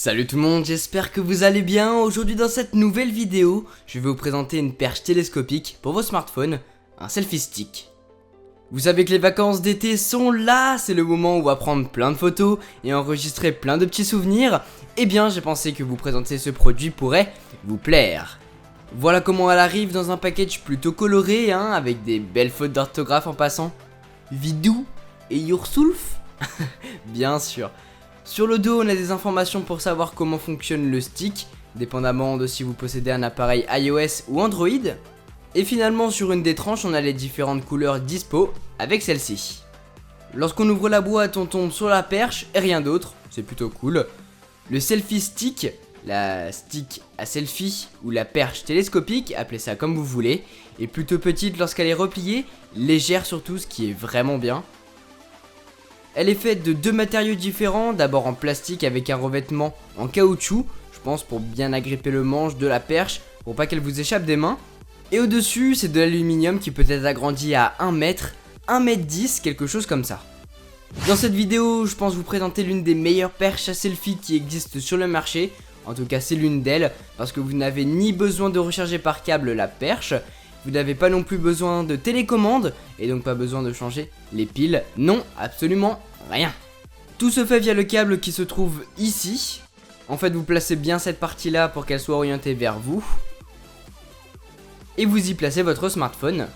Salut tout le monde, j'espère que vous allez bien. Aujourd'hui dans cette nouvelle vidéo, je vais vous présenter une perche télescopique pour vos smartphones, un selfie stick. Vous savez que les vacances d'été sont là, c'est le moment où on va prendre plein de photos et enregistrer plein de petits souvenirs. Eh bien j'ai pensé que vous présenter ce produit pourrait vous plaire. Voilà comment elle arrive dans un package plutôt coloré, avec des belles fautes d'orthographe en passant. Vidou et Yourself bien sûr. Sur le dos, on a des informations pour savoir comment fonctionne le stick, dépendamment de si vous possédez un appareil iOS ou Android. Et finalement, sur une des tranches, on a les différentes couleurs dispo avec celle-ci. Lorsqu'on ouvre la boîte, on tombe sur la perche et rien d'autre, c'est plutôt cool. Le selfie stick, la stick à selfie ou la perche télescopique, appelez ça comme vous voulez, est plutôt petite lorsqu'elle est repliée, légère surtout, ce qui est vraiment bien. Elle est faite de deux matériaux différents, d'abord en plastique avec un revêtement en caoutchouc, je pense pour bien agripper le manche de la perche, pour pas qu'elle vous échappe des mains. Et au dessus, c'est de l'aluminium qui peut être agrandi à 1 mètre, 1m10, quelque chose comme ça. Dans cette vidéo, je pense vous présenter l'une des meilleures perches à selfie qui existent sur le marché, en tout cas c'est l'une d'elles, parce que vous n'avez ni besoin de recharger par câble la perche, vous n'avez pas non plus besoin de télécommande, et donc pas besoin de changer les piles, non, absolument rien. Tout se fait via le câble qui se trouve ici. En fait, vous placez bien cette partie-là pour qu'elle soit orientée vers vous. Et vous y placez votre smartphone.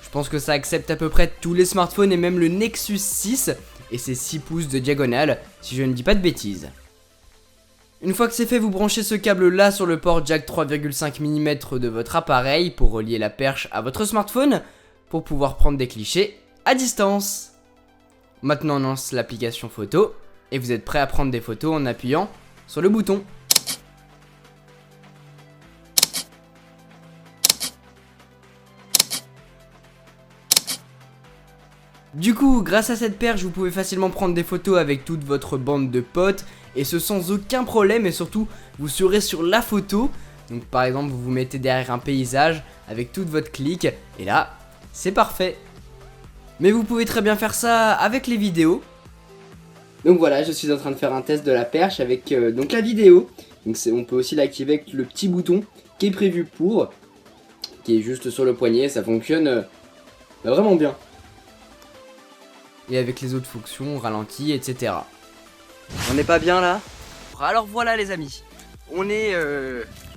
Je pense que ça accepte à peu près tous les smartphones et même le Nexus 6, et c'est 6 pouces de diagonale, si je ne dis pas de bêtises. Une fois que c'est fait, vous branchez ce câble là sur le port jack 3,5 mm de votre appareil pour relier la perche à votre smartphone pour pouvoir prendre des clichés à distance. Maintenant on lance l'application photo et vous êtes prêt à prendre des photos en appuyant sur le bouton. Du coup, grâce à cette perche, vous pouvez facilement prendre des photos avec toute votre bande de potes, et ce sans aucun problème, et surtout, vous serez sur la photo. Donc par exemple, vous vous mettez derrière un paysage avec toute votre clique, et là, c'est parfait. Mais vous pouvez très bien faire ça avec les vidéos. Donc voilà, je suis en train de faire un test de la perche avec donc la vidéo. Donc on peut aussi l'activer avec le petit bouton qui est prévu pour, qui est juste sur le poignet, ça fonctionne vraiment bien. Et avec les autres fonctions, ralenti, etc. On n'est pas bien là? Alors voilà les amis, on est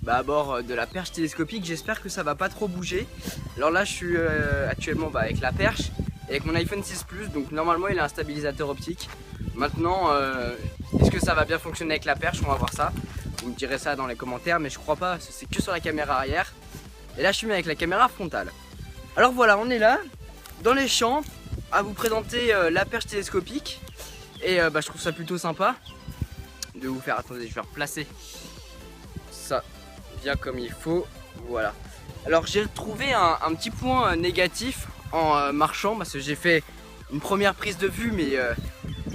à bord de la perche télescopique, j'espère que ça va pas trop bouger. Alors là je suis actuellement avec la perche et avec mon iPhone 6 Plus, donc normalement il a un stabilisateur optique. Maintenant, est-ce que ça va bien fonctionner avec la perche? On va voir ça. Vous me direz ça dans les commentaires, mais je crois pas, parce que c'est que sur la caméra arrière. Et là je suis mis avec la caméra frontale. Alors voilà, on est là, dans les champs, à vous présenter la perche télescopique. Et je trouve ça plutôt sympa de vous faire, attendez, je vais replacer ça bien comme il faut, voilà. Alors j'ai trouvé un petit point négatif en marchant, parce que j'ai fait une première prise de vue, mais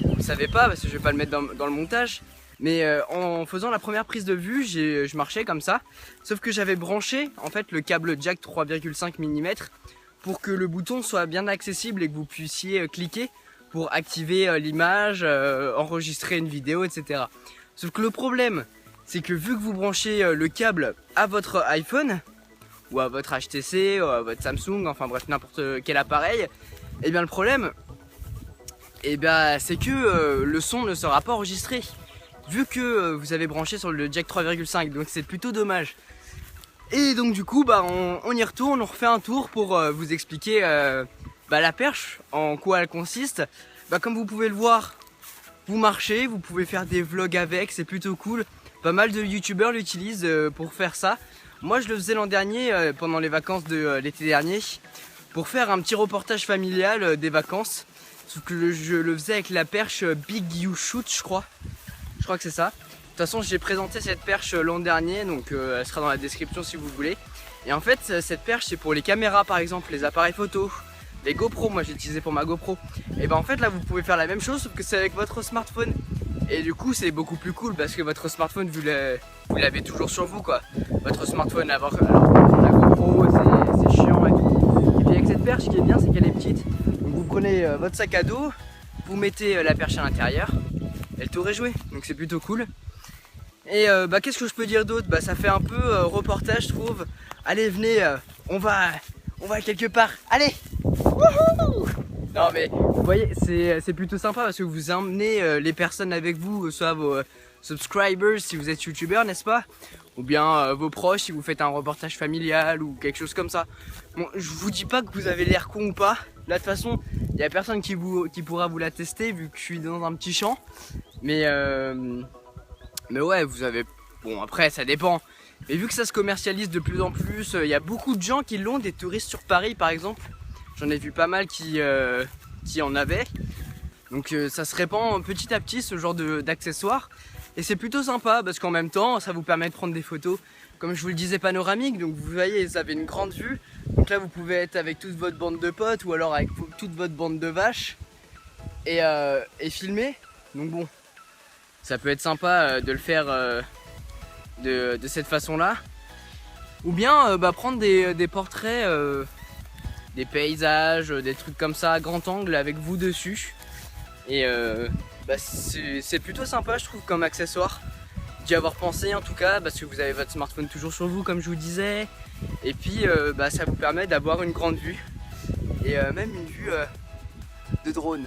vous ne savez pas, parce que je vais pas le mettre dans le montage. Mais en faisant la première prise de vue, je marchais comme ça, sauf que j'avais branché en fait le câble jack 3,5 mm pour que le bouton soit bien accessible et que vous puissiez cliquer pour activer l'image, enregistrer une vidéo, etc. Sauf que le problème, c'est que vu que vous branchez le câble à votre iPhone, ou à votre HTC, ou à votre Samsung, enfin bref, n'importe quel appareil, et bien le problème, c'est que le son ne sera pas enregistré, vu que vous avez branché sur le jack 3,5, donc c'est plutôt dommage. Et donc du coup, on y retourne, on refait un tour pour vous expliquer la perche, en quoi elle consiste. Comme vous pouvez le voir, vous marchez, vous pouvez faire des vlogs avec, c'est plutôt cool. Pas mal de youtubeurs l'utilisent pour faire ça. Moi je le faisais l'an dernier, pendant les vacances de l'été dernier, pour faire un petit reportage familial des vacances. Sauf que je le faisais avec la perche Big You Shoot, je crois. Je crois que c'est ça. De toute façon j'ai présenté cette perche l'an dernier, donc elle sera dans la description si vous voulez. Et en fait cette perche c'est pour les caméras par exemple, les appareils photo, les GoPro, moi j'ai utilisé pour ma GoPro. Et en fait là vous pouvez faire la même chose sauf que c'est avec votre smartphone. Et du coup c'est beaucoup plus cool parce que votre smartphone vous l'avez toujours sur vous quoi. Votre smartphone alors la GoPro c'est chiant et tout. Et puis avec cette perche ce qui est bien c'est qu'elle est petite. Donc vous prenez votre sac à dos, vous mettez la perche à l'intérieur. elle t'aurait joué, donc c'est plutôt cool. Et qu'est-ce que je peux dire d'autre? Ça fait un peu reportage, je trouve. Allez, venez, on va quelque part. Allez. Wouhou! Non mais vous voyez, c'est plutôt sympa parce que vous emmenez les personnes avec vous, soit vos subscribers si vous êtes youtubeur, n'est-ce pas? Ou bien vos proches si vous faites un reportage familial ou quelque chose comme ça. Bon, je vous dis pas que vous avez l'air con ou pas. Là de toute façon, il y a personne qui pourra vous l'attester vu que je suis dans un petit champ. Mais ouais, vous avez... Bon après ça dépend. Mais vu que ça se commercialise de plus en plus, il y a beaucoup de gens qui l'ont, des touristes sur Paris par exemple. J'en ai vu pas mal qui en avaient. Donc ça se répand petit à petit ce genre d'accessoires. Et c'est plutôt sympa parce qu'en même temps ça vous permet de prendre des photos, comme je vous le disais, panoramiques. Donc vous voyez, vous avez une grande vue. Donc là vous pouvez être avec toute votre bande de potes ou alors avec toute votre bande de vaches et filmer. Donc bon, ça peut être sympa de le faire de cette façon là. Ou bien prendre des portraits, des paysages, des trucs comme ça à grand angle avec vous dessus. Et c'est plutôt sympa je trouve comme accessoire d'y avoir pensé en tout cas, parce que vous avez votre smartphone toujours sur vous comme je vous disais. Et puis ça vous permet d'avoir une grande vue et même une vue de drone.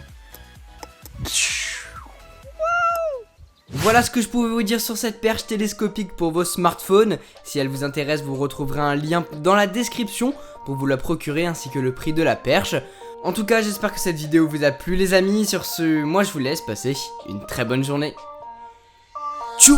Voilà ce que je pouvais vous dire sur cette perche télescopique pour vos smartphones. Si elle vous intéresse, vous retrouverez un lien dans la description pour vous la procurer ainsi que le prix de la perche. En tout cas, j'espère que cette vidéo vous a plu les amis. Sur ce, moi je vous laisse passer une très bonne journée. Tchou!